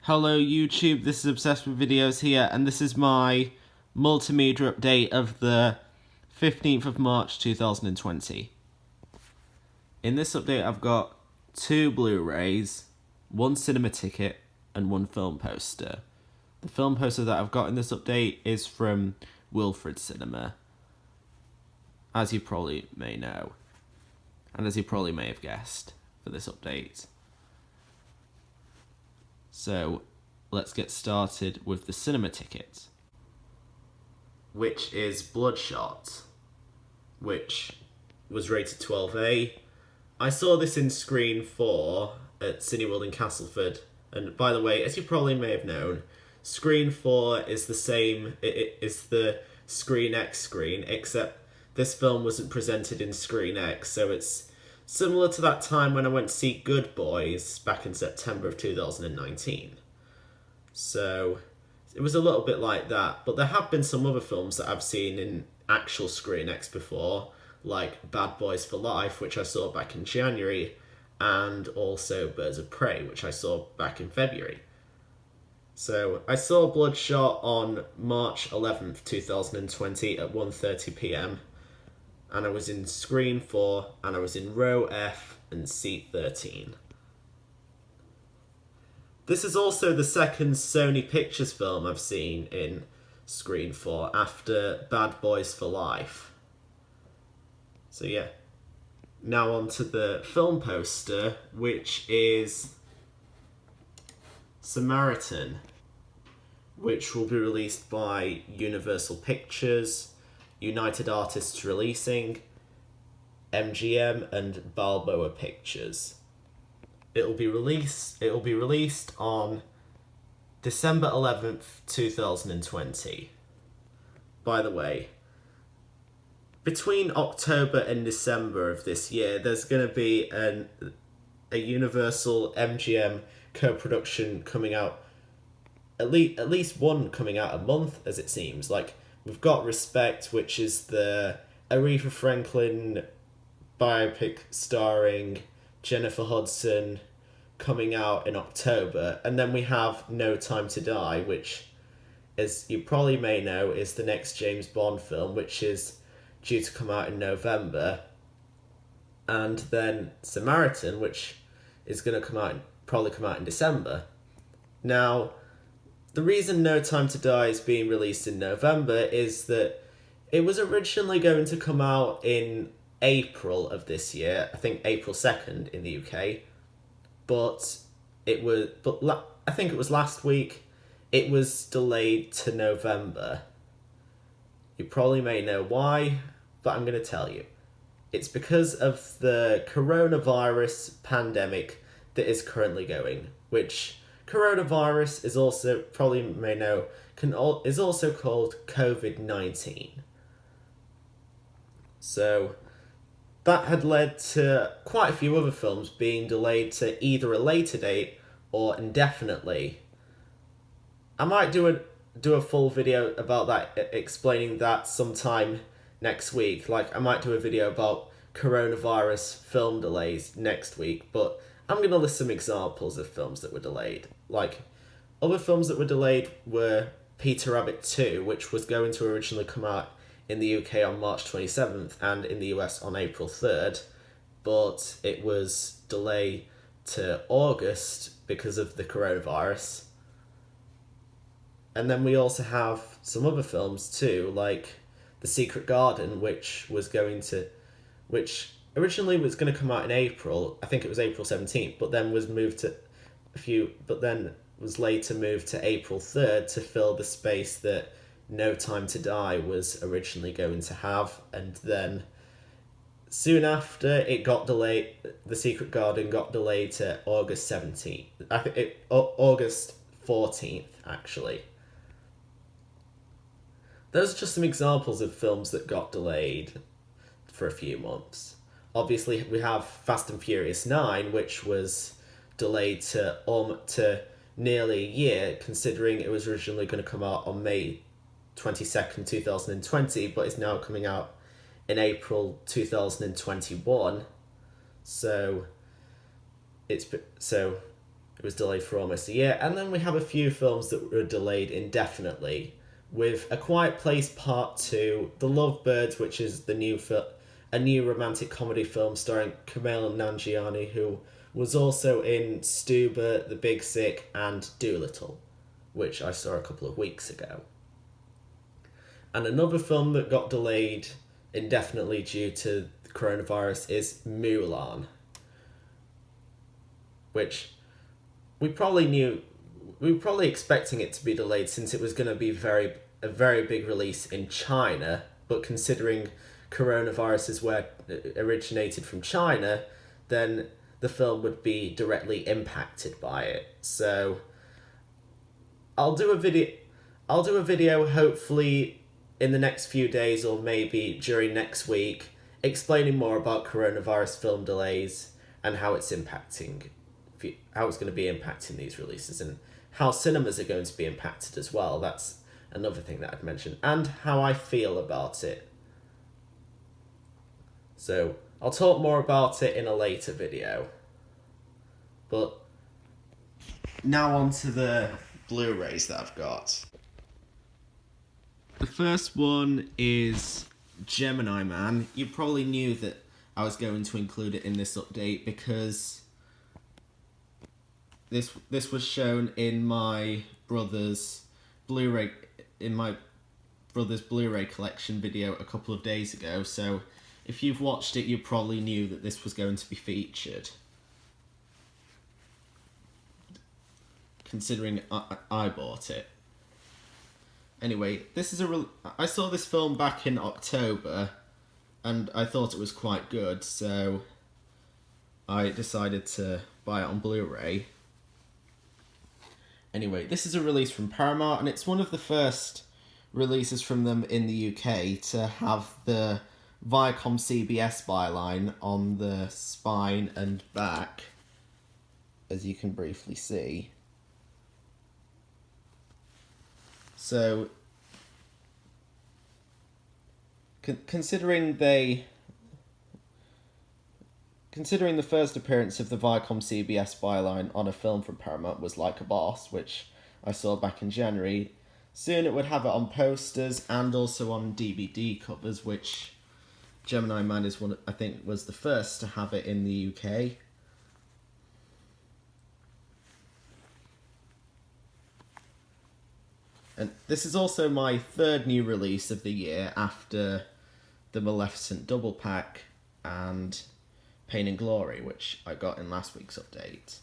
Hello YouTube, this is Obsessed with Videos here, and this is my multimedia update of the 15th of March 2020. In this update I've got 2 Blu-Rays, 1 cinema ticket, and 1 film poster. The film poster that I've got in this update is from Wilfrid Cinema, as you probably may know, and as you probably may have guessed for this update. So, let's get started with the cinema ticket, which is Bloodshot, which was rated 12A. I saw this in Screen 4 at Cineworld in Castleford, and by the way, as you probably may have known, Screen 4 is the same, it is the Screen X screen, except this film wasn't presented in Screen X, so it's similar to that time when I went to see Good Boys back in September of 2019. So, it was a little bit like that, but there have been some other films that I've seen in actual Screen X before, like Bad Boys for Life, which I saw back in January, and also Birds of Prey, which I saw back in February. So, I saw Bloodshot on March 11th, 2020 at 1:30pm. And I was in Screen 4, and I was in row F and seat 13. This is also the second Sony Pictures film I've seen in Screen 4 after Bad Boys for Life. So yeah. Now on to the film poster, which is Samaritan, which will be released by Universal Pictures, United Artists Releasing, MGM, and Balboa Pictures. It'll be released on December 11th, 2020. By the way, between October and December of this year, there's going to be a Universal MGM co-production coming out, at least one coming out a month, as it seems. Like, we've got Respect, which is the Aretha Franklin biopic starring Jennifer Hudson, coming out in October. And then we have No Time to Die, which, as you probably may know, is the next James Bond film, which is due to come out in November. And then Samaritan, which is going to probably come out in December. Now, the reason No Time to Die is being released in November is that it was originally going to come out in April of this year, I think April 2nd in the UK, but I think it was last week, it was delayed to November. You probably may know why, but I'm going to tell you. It's because of the coronavirus pandemic that is currently going, which coronavirus is also, probably may know, is also called COVID-19. So, that had led to quite a few other films being delayed to either a later date or indefinitely. I might do a full video about that, explaining that sometime next week. Like, I might do a video about coronavirus film delays next week, but I'm going to list some examples of films that were delayed. Like, other films that were delayed were Peter Rabbit 2, which was going to originally come out in the UK on March 27th and in the US on April 3rd, but it was delayed to August because of the coronavirus. And then we also have some other films too, like The Secret Garden, which originally was going to come out in April. I think it was April 17th, but then was later moved to April 3rd to fill the space that No Time to Die was originally going to have. And then soon after it got delayed, The Secret Garden got delayed to August 17th. I think August 14th, actually. Those are just some examples of films that got delayed for a few months. Obviously, we have Fast and Furious 9, which was delayed to nearly a year, considering it was originally going to come out on May 22nd, 2020, but is now coming out in April 2021. So It was delayed for almost a year. And then we have a few films that were delayed indefinitely, with A Quiet Place Part 2, The Lovebirds, which is a new romantic comedy film starring Kumail Nanjiani, who was also in Stuber, The Big Sick, and Dolittle, which I saw a couple of weeks ago. And another film that got delayed indefinitely due to the coronavirus is Mulan, which we were probably expecting it to be delayed since it was going to be a very big release in China, but considering coronavirus is where it originated from China, then the film would be directly impacted by it. So I'll do a video hopefully in the next few days or maybe during next week explaining more about coronavirus film delays and how it's going to be impacting these releases, and how cinemas are going to be impacted as well. That's another thing that I'd mention, and how I feel about it. So I'll talk more about it in a later video. But now on to the Blu-rays that I've got. The first one is Gemini Man. You probably knew that I was going to include it in this update because this was shown in my brother's Blu-ray collection video a couple of days ago. So if you've watched it, you probably knew that this was going to be featured. Considering I bought it. Anyway, I saw this film back in October, and I thought it was quite good, so I decided to buy it on Blu-ray. Anyway, this is a release from Paramount, and it's one of the first releases from them in the UK to have the Viacom CBS byline on the spine and back, as you can briefly see. So, considering the first appearance of the Viacom CBS byline on a film from Paramount was Like a Boss, which I saw back in January, soon it would have it on posters and also on DVD covers, which Gemini Man was the first to have it in the UK. And this is also my third new release of the year after the Maleficent double pack and Pain and Glory, which I got in last week's update.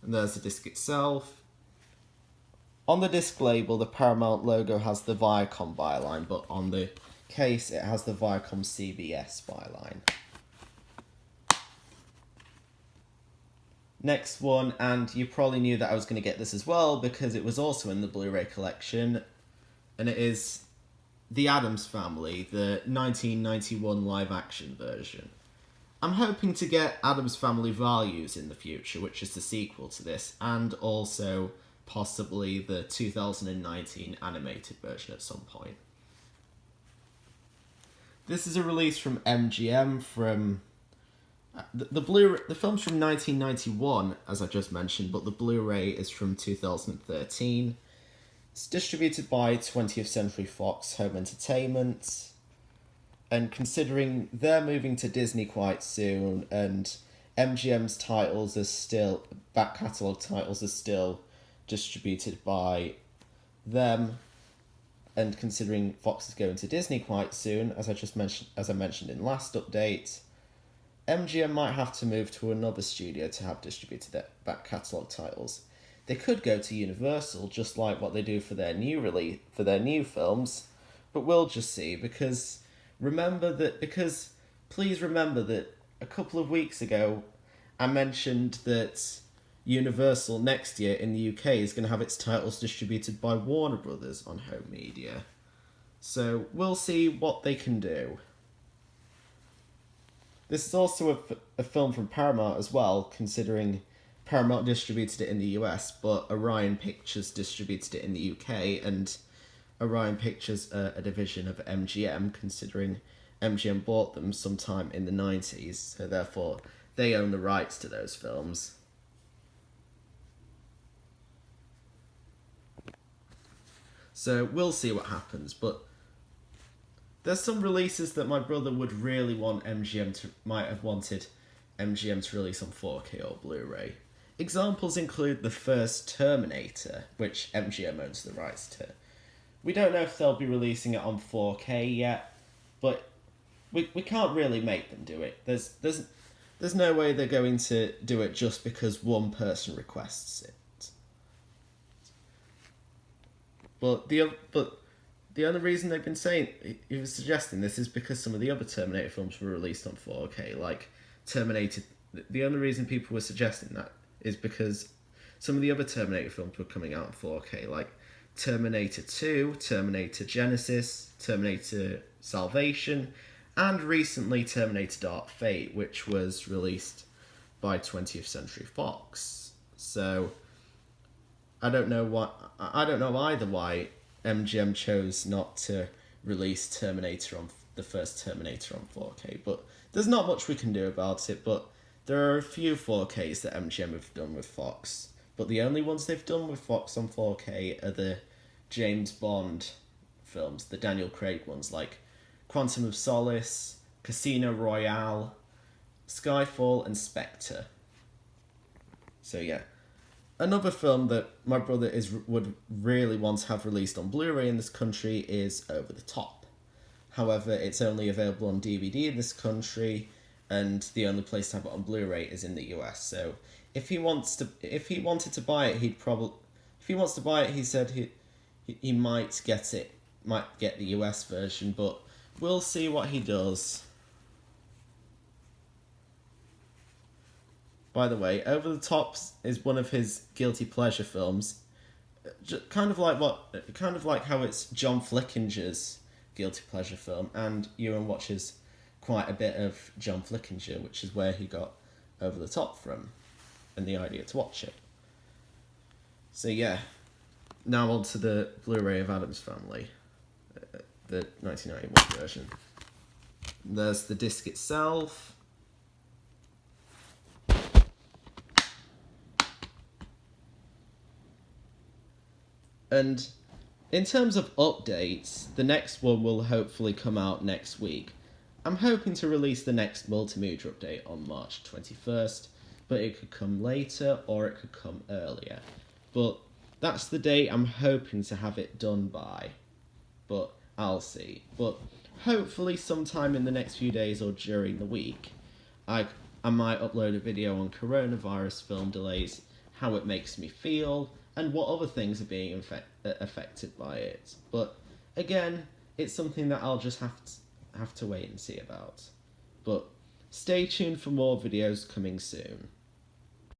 And there's the disc itself. On the disc label, the Paramount logo has the Viacom byline, but on the case it has the Viacom CBS byline. Next one, and you probably knew that I was going to get this as well because it was also in the Blu-ray collection, and it is The Addams Family, the 1991 live-action version. I'm hoping to get Addams Family Values in the future, which is the sequel to this, and also possibly the 2019 animated version at some point. This is a release from MGM from... The film's from 1991, as I just mentioned, but the Blu-ray is from 2013. It's distributed by 20th Century Fox Home Entertainment, and considering they're moving to Disney quite soon, and MGM's back catalogue titles are still distributed by them, and considering Fox is going to Disney quite soon, as I mentioned in last update, MGM might have to move to another studio to have distributed their back catalogue titles. They could go to Universal, just like what they do for their new films, but we'll just see, because please remember that a couple of weeks ago I mentioned that Universal next year in the UK is going to have its titles distributed by Warner Brothers on home media. So we'll see what they can do. This is also a film from Paramount as well, considering Paramount distributed it in the US, but Orion Pictures distributed it in the UK, and Orion Pictures are a division of MGM, considering MGM bought them sometime in the 90s, so therefore they own the rights to those films. So we'll see what happens, but there's some releases that my brother would really want might have wanted MGM to release on 4K or Blu-ray. Examples include the first Terminator, which MGM owns the rights to. We don't know if they'll be releasing it on 4K yet, but we can't really make them do it. There's no way they're going to do it just because one person requests it. But the only reason they've been saying, he was suggesting this, is because some of the other Terminator films were released on 4K, like Terminator. The only reason people were suggesting that is because some of the other Terminator films were coming out in 4K, like Terminator 2, Terminator Genesis, Terminator Salvation, and recently Terminator Dark Fate, which was released by 20th Century Fox. So I don't know either why MGM chose not to release the first Terminator on 4K, but there's not much we can do about it. But there are a few 4Ks that MGM have done with Fox, but the only ones they've done with Fox on 4K are the James Bond films, the Daniel Craig ones, like Quantum of Solace, Casino Royale, Skyfall, and Spectre. So yeah. Another film that my brother would really want to have released on Blu-ray in this country is Over the Top. However, it's only available on DVD in this country, and the only place to have it on Blu-ray is in the US. So if he wanted to buy it, he said he might get the US version, but we'll see what he does. By the way, Over the Top is one of his guilty pleasure films, kind of like how it's John Flickinger's guilty pleasure film, and Ewan watches quite a bit of John Flickinger, which is where he got Over the Top from, and the idea to watch it. So yeah, now on to the Blu-ray of Addams Family, the 1991 version. There's the disc itself. And in terms of updates, the next one will hopefully come out next week. I'm hoping to release the next Multimedia update on March 21st, but it could come later or it could come earlier. But that's the date I'm hoping to have it done by. But I'll see. But hopefully sometime in the next few days or during the week, I might upload a video on coronavirus film delays, how it makes me feel, and what other things are being affected by it. But again, it's something that I'll just have to wait and see about. But stay tuned for more videos coming soon.